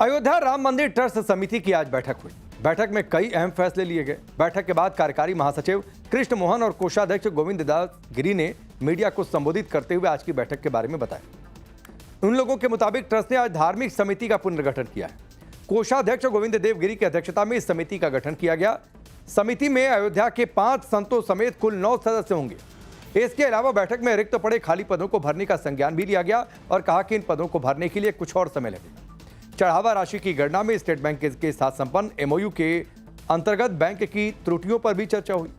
अयोध्या राम मंदिर ट्रस्ट समिति की आज बैठक हुई। बैठक में कई अहम फैसले लिए गए। बैठक के बाद कार्यकारी महासचिव कृष्ण मोहन और कोषाध्यक्ष गोविंद दास गिरी ने मीडिया को संबोधित करते हुए आज की बैठक के बारे में बताया। उन लोगों के मुताबिक ट्रस्ट ने आज धार्मिक समिति का पुनर्गठन किया है। कोषाध्यक्ष गोविंद देव गिरी की अध्यक्षता में इस समिति का गठन किया गया। समिति में अयोध्या के 5 संतों समेत कुल 9 सदस्य होंगे। इसके अलावा बैठक में रिक्त पड़े खाली पदों को भरने का संज्ञान भी लिया गया और कहा कि इन पदों को भरने के लिए कुछ और समय लगेगा। चढ़ावा राशि की गणना में स्टेट बैंक के साथ संपन्न एमओयू के अंतर्गत बैंक की त्रुटियों पर भी चर्चा हुई।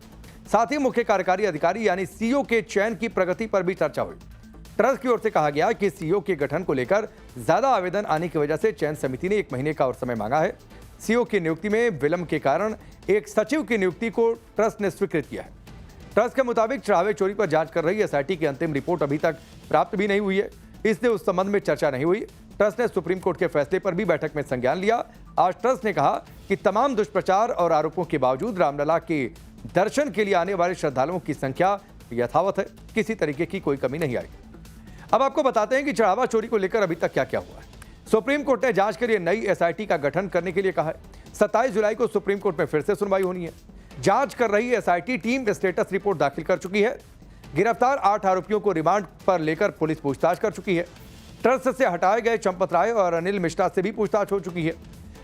साथ ही मुख्य कार्यकारी अधिकारी यानी सीईओ के चयन की प्रगति पर भी चर्चा हुई। ट्रस्ट की ओर से कहा गया कि सीईओ के गठन को लेकर ज्यादा आवेदन आने की वजह से चयन समिति ने 1 महीने का और समय मांगा है। सीईओ की नियुक्ति में विलंब के कारण एक सचिव की नियुक्ति को ट्रस्ट ने स्वीकृत किया है। ट्रस्ट के मुताबिक चढ़ावे चोरी पर जांच कर रही एसआईटी की अंतिम रिपोर्ट अभी तक प्राप्त भी नहीं हुई है, इसलिए उस संबंध में चर्चा नहीं हुई। ट्रस्ट ने सुप्रीम कोर्ट के फैसले पर भी बैठक में संज्ञान लिया। आज ट्रस्ट ने कहा कि तमाम दुष्प्रचार और आरोपों के बावजूद रामलला के दर्शन के लिए आने वाले श्रद्धालुओं की संख्या यथावत है, किसी तरीके की कोई कमी नहीं आई। अब आपको बताते हैं कि चढ़ावा चोरी को लेकर अभी तक क्या क्या हुआ है। सुप्रीम कोर्ट ने जांच के लिए नई एसआईटी का गठन करने के लिए कहा है। 27 जुलाई को सुप्रीम कोर्ट में फिर से सुनवाई होनी है। जांच कर रही एसआईटी टीम स्टेटस रिपोर्ट दाखिल कर चुकी है। गिरफ्तार 8 आरोपियों को रिमांड पर लेकर पुलिस पूछताछ कर चुकी है। ट्रस्ट से हटाए गए चंपत राय और अनिल मिश्रा से भी पूछताछ हो चुकी है।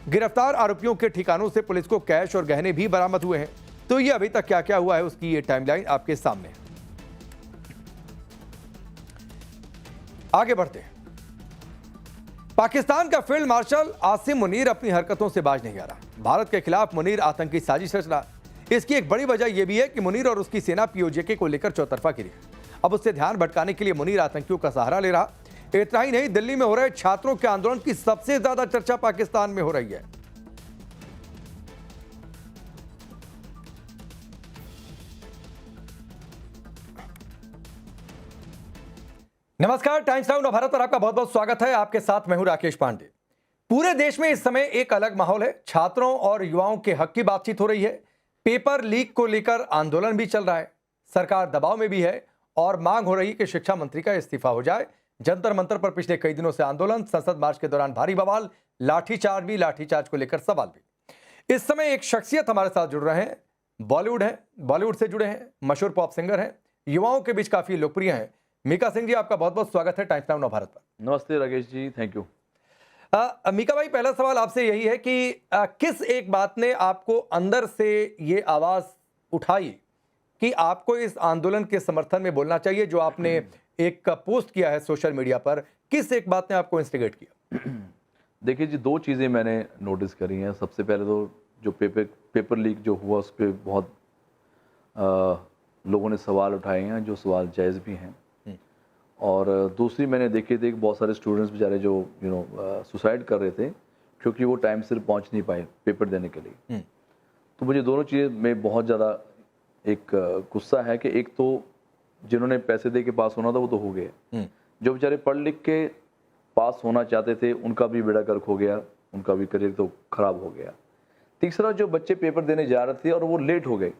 गिरफ्तार आरोपियों के ठिकानों से पुलिस को कैश और गहने भी बरामद हुए हैं। तो ये अभी तक क्या क्या हुआ है उसकी ये टाइमलाइन आपके सामने है। आगे बढ़ते हैं। पाकिस्तान का फील्ड मार्शल आसिम मुनीर अपनी हरकतों से बाज नहीं आ रहा। भारत के खिलाफ मुनीर आतंकी साजिश रच रहा। इसकी एक बड़ी वजह यह भी है कि मुनीर और उसकी सेना पीओजे को लेकर चौतरफा गिरी। अब उससे ध्यान भटकाने के लिए मुनीर आतंकियों का सहारा ले रहा। इतना ही नहीं, दिल्ली में हो रहे छात्रों के आंदोलन की सबसे ज्यादा चर्चा पाकिस्तान में हो रही है। नमस्कार, टाइम्स नाउ भारत पर आपका बहुत बहुत स्वागत है। आपके साथ मैं हूं राकेश पांडे। पूरे देश में इस समय एक अलग माहौल है। छात्रों और युवाओं के हक की बातचीत हो रही है। पेपर लीक को लेकर आंदोलन भी चल रहा है। सरकार दबाव में भी है और मांग हो रही है कि शिक्षा मंत्री का इस्तीफा हो जाए। जंतर मंतर पर पिछले कई दिनों से आंदोलन, संसद मार्च के दौरान भारी बवाल, लाठीचार्ज को लेकर सवाल भी। इस समय एक शख्सियत हमारे साथ जुड़ रहे हैं। बॉलीवुड से जुड़े हैं, मशहूर पॉप सिंगर हैं, युवाओं के बीच काफी लोकप्रिय हैं। मीका सिंह जी, आपका बहुत बहुत स्वागत है टाइम्स नाउ भारत पर। नमस्ते राकेश जी, थैंक यू। मीका भाई, पहला सवाल आपसे यही है कि किस एक बात ने आपको अंदर से ये आवाज उठाई कि आपको इस आंदोलन के समर्थन में बोलना चाहिए, जो आपने एक पोस्ट किया है सोशल मीडिया पर? किस एक बात ने आपको इंस्टिगेट किया? देखिए जी, 2 चीज़ें मैंने नोटिस करी हैं। सबसे पहले तो जो पेपर लीक जो हुआ उस पर बहुत लोगों ने सवाल उठाए हैं, जो सवाल जायज़ भी हैं। और दूसरी मैंने देखी थी कि बहुत सारे स्टूडेंट्स बेचारे जो सुसाइड कर रहे थे क्योंकि वो टाइम से पहुंच नहीं पाए पेपर देने के लिए। तो मुझे दोनों चीज़ें में बहुत ज़्यादा एक गुस्सा है कि एक तो जिन्होंने पैसे दे के पास होना था वो तो हो गए, जो बेचारे पढ़ लिख के पास होना चाहते थे उनका भी बेड़ा गर्क हो गया, उनका भी करियर तो खराब हो गया। तीसरा, जो बच्चे पेपर देने जा रहे थे और वो लेट हो गए।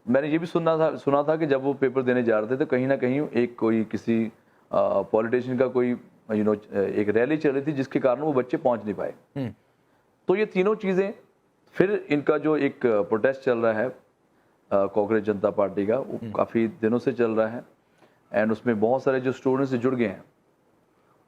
मैंने ये भी सुना था कि जब वो पेपर देने जा रहे थे तो कहीं ना कहीं एक कोई किसी पॉलिटिशियन का कोई एक रैली चल रही थी जिसके कारण वो बच्चे पहुंच नहीं पाए। तो ये तीनों चीज़ें, फिर इनका जो एक प्रोटेस्ट चल रहा है कांग्रेस जनता पार्टी का, वो काफ़ी दिनों से चल रहा है। एंड उसमें बहुत सारे जो स्टूडेंट्स जुड़ गए हैं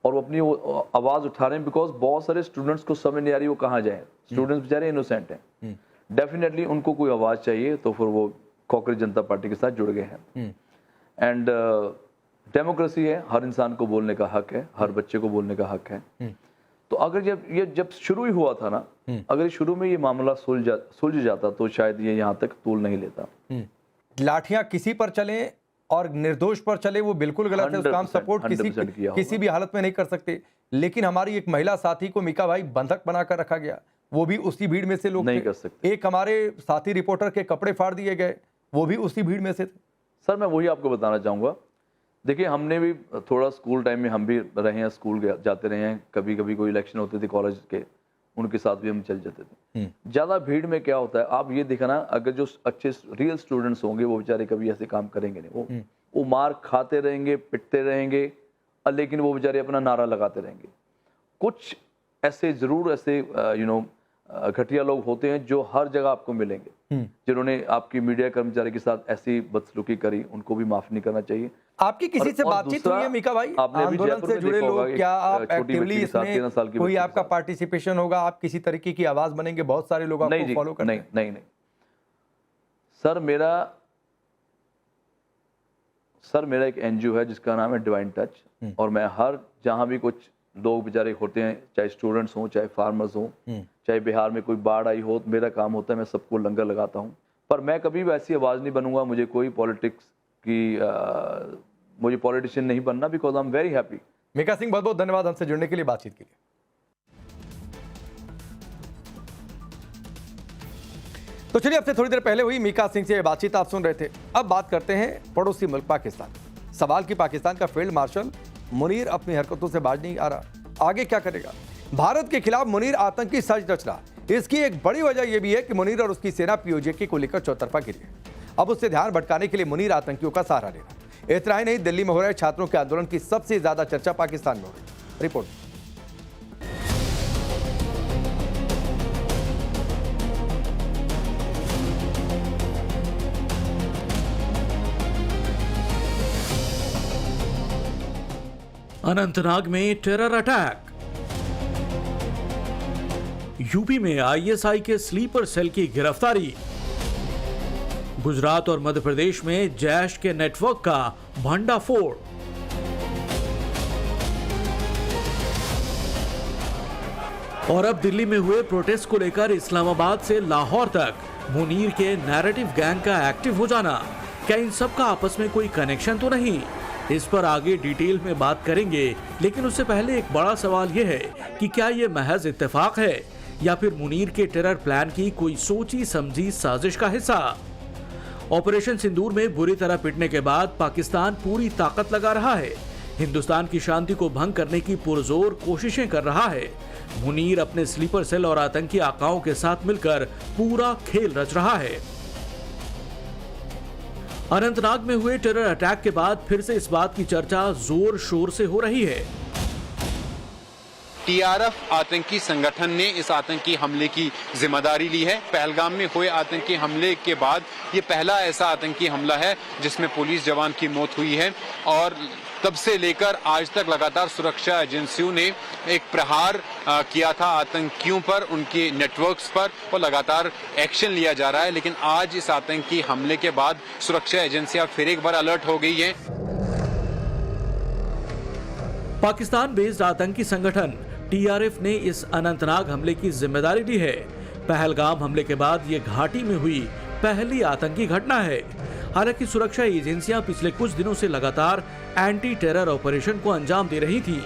और वो अपनी वो आवाज़ उठा रहे हैं, बिकॉज बहुत सारे स्टूडेंट्स को समझ नहीं आ रही वो कहाँ जाए। स्टूडेंट्स बेचारे इनोसेंट हैं, डेफिनेटली उनको कोई आवाज़ चाहिए, तो फिर वो कांग्रेस जनता पार्टी के साथ जुड़ गए हैं। एंड डेमोक्रेसी है, हर इंसान को बोलने का हक है, हर बच्चे को बोलने का हक है। तो अगर जब शुरू ही हुआ था ना, अगर शुरू में ये मामला सुलझ जाता तो शायद ये यहाँ तक तूल नहीं लेता। लाठियां किसी पर चले और निर्दोष पर चले वो बिल्कुल गलत है। उस काम सपोर्ट किसी भी हालत में नहीं कर सकते। लेकिन हमारी एक महिला साथी को मीका भाई बंधक बनाकर रखा गया, वो भी उसी भीड़ में से लोग नहीं कर सकते। एक हमारे साथी रिपोर्टर के कपड़े फाड़ दिए गए, वो भी उसी भीड़ में से थे। सर, मैं वही आपको बताना चाहूँगा। देखिए, हमने भी थोड़ा स्कूल टाइम में हम भी रहे हैं, स्कूल जाते रहे हैं। कभी कभी कोई इलेक्शन होते थे कॉलेज के, उनके साथ भी हम चल जाते थे। ज़्यादा भीड़ में क्या होता है, आप ये देखना, अगर जो अच्छे रियल स्टूडेंट्स होंगे वो बेचारे कभी ऐसे काम करेंगे नहीं। वो मार खाते रहेंगे, पिटते रहेंगे, लेकिन वो बेचारे अपना नारा लगाते रहेंगे। कुछ ऐसे ज़रूर ऐसे घटिया लोग होते हैं जो हर जगह आपको मिलेंगे, जिन्होंने आपकी मीडिया कर्मचारी के साथ ऐसी बदसलूकी करी, उनको भी माफ नहीं करना चाहिए। आपकी किसी से बातचीत हुई है मीका भाई? आंदोलन से जुड़े लोग, क्या आप एक्टिवली इसमें कोई आपका पार्टिसिपेशन होगा? आप किसी तरीके की आवाज बनेंगे? बहुत सारे लोग आपको फॉलो करते हैं। नहीं सर, मेरा एक एनजीओ है जिसका नाम है डिवाइन टच, और मैं हर जहां भी कुछ लोग बेचारे होते हैं, चाहे स्टूडेंट्स हों, चाहे फार्मर्स हों, चाहे बिहार में कोई बाढ़ आई हो, मेरा काम होता है मैं सबको लंगर लगाता हूं। पर मैं कभी वैसी आवाज़ नहीं बनूंगा, मुझे कोई पॉलिटिक्स की मुझे पॉलिटिशियन नहीं बनना, because I am very happy. Mika Singh, बहुत बहुत धन्यवाद हमसे जुड़ने के लिए, बातचीत के लिए। तो चलिए, अब से थोड़ी देर पहले हुई मीका सिंह से बातचीत आप सुन रहे थे। अब बात करते हैं पड़ोसी मुल्क पाकिस्तान। सवाल कि पाकिस्तान का फील्ड मार्शल मुनीर अपनी हरकतों से बाज नहीं आ रहा, आगे क्या करेगा? भारत के खिलाफ मुनीर आतंकी साजिश रच रहा। इसकी एक बड़ी वजह यह भी है कि मुनीर और उसकी सेना पीओजे को लेकर चौतरफा गिरी है। अब उससे ध्यान भटकाने के लिए मुनीर आतंकियों का सहारा ले रहा है। इतना ही नहीं, दिल्ली में हो रहे छात्रों के आंदोलन की सबसे ज्यादा चर्चा पाकिस्तान में हो रही है। रिपोर्ट। अनंतनाग में टेरर अटैक। यूपी में आईएसआई के स्लीपर सेल की गिरफ्तारी। गुजरात और मध्य प्रदेश में जैश के नेटवर्क का भंडाफोड़। और अब दिल्ली में हुए प्रोटेस्ट को लेकर इस्लामाबाद से लाहौर तक मुनीर के नैरेटिव गैंग का एक्टिव हो जाना, क्या इन सब का आपस में कोई कनेक्शन तो नहीं? इस पर आगे डिटेल में बात करेंगे, लेकिन उससे पहले एक बड़ा सवाल यह है कि क्या यह महज इत्तेफाक है या फिर मुनीर के टेरर प्लान की कोई सोची समझी साजिश का हिस्सा? ऑपरेशन सिंदूर में बुरी तरह पिटने के बाद पाकिस्तान पूरी ताकत लगा रहा है, हिंदुस्तान की शांति को भंग करने की पुरजोर कोशिशें कर रहा है। मुनीर अपने स्लीपर सेल और आतंकी आकाओं के साथ मिलकर पूरा खेल रच रहा है। अनंतनाग में हुए टेरर अटैक के बाद फिर से इस बात की चर्चा जोर शोर से हो रही है। टीआरएफ आतंकी संगठन ने इस आतंकी हमले की जिम्मेदारी ली है। पहलगाम में हुए आतंकी हमले के बाद ये पहला ऐसा आतंकी हमला है जिसमें पुलिस जवान की मौत हुई है, और तब से लेकर आज तक लगातार सुरक्षा एजेंसियों ने एक प्रहार किया था आतंकियों पर, उनके नेटवर्क्स पर, और लगातार एक्शन लिया जा रहा है। लेकिन आज इस आतंकी हमले के बाद सुरक्षा एजेंसियां फिर एक बार अलर्ट हो गई हैं। पाकिस्तान बेस्ड आतंकी संगठन टीआरएफ ने इस अनंतनाग हमले की जिम्मेदारी ली है। पहलगाम हमले के बाद ये घाटी में हुई पहली आतंकी घटना है। हालांकि सुरक्षा एजेंसियां पिछले कुछ दिनों से लगातार एंटी टेरर ऑपरेशन को अंजाम दे रही थी।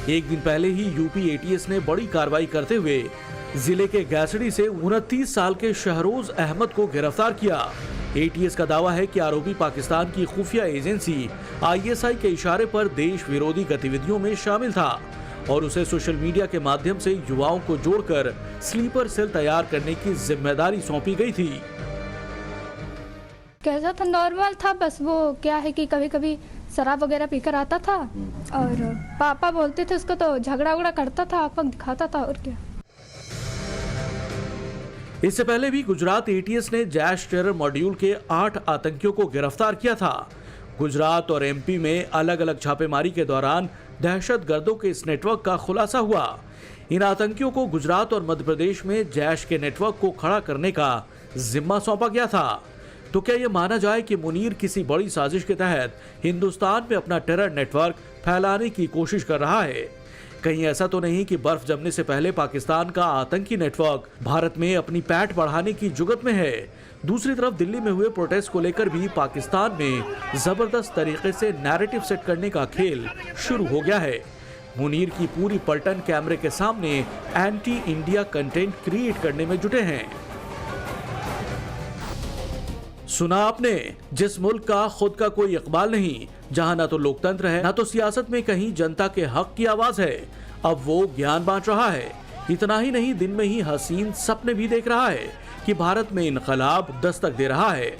एक दिन पहले ही यूपी एटीएस ने बड़ी कार्रवाई करते हुए जिले के गैसडी से 29 साल के शहरोज अहमद को गिरफ्तार किया। एटीएस का दावा है कि आरोपी पाकिस्तान की खुफिया एजेंसी आईएसआई के इशारे पर देश विरोधी गतिविधियों में शामिल था और उसे सोशल मीडिया के माध्यम से युवाओं को जोड़कर स्लीपर सेल तैयार करने की जिम्मेदारी सौंपी गई थी। कैसा था? नॉर्मल था, बस वो क्या है कि कभी कभी शराब वगैरह पीकर आता था और पापा बोलते थे उसको तो झगड़ा उगड़ा करता था, आंख दिखाता था, और क्या। इससे पहले भी गुजरात एटीएस ने जैश टेरर मॉड्यूल के 8 आतंकियों को गिरफ्तार किया था। गुजरात और एमपी में अलग अलग छापेमारी के दौरान दहशतगर्दों के इस नेटवर्क का खुलासा हुआ। इन आतंकियों को गुजरात और मध्य प्रदेश में जैश के नेटवर्क को खड़ा करने का जिम्मा सौंपा गया था। तो क्या यह माना जाए कि मुनीर किसी बड़ी साजिश के तहत हिंदुस्तान में अपना टेरर नेटवर्क फैलाने की कोशिश कर रहा है? कहीं ऐसा तो नहीं कि बर्फ जमने से पहले पाकिस्तान का आतंकी नेटवर्क भारत में अपनी पैठ बढ़ाने की जुगत में है? दूसरी तरफ दिल्ली में हुए प्रोटेस्ट को लेकर भी पाकिस्तान में जबरदस्त तरीके से नैरेटिव सेट करने का खेल शुरू हो गया है। मुनीर की पूरी पलटन कैमरे के सामने एंटी इंडिया कंटेंट क्रिएट करने में जुटे हैं। सुना आपने, जिस मुल्क का खुद का कोई इकबाल नहीं, जहां ना तो लोकतंत्र है ना तो सियासत में कहीं जनता के हक की आवाज है, अब वो ज्ञान बांट रहा है। इतना ही नहीं, दिन में ही हसीन सपने भी देख रहा है कि भारत में इनकलाब दस्तक दे रहा है।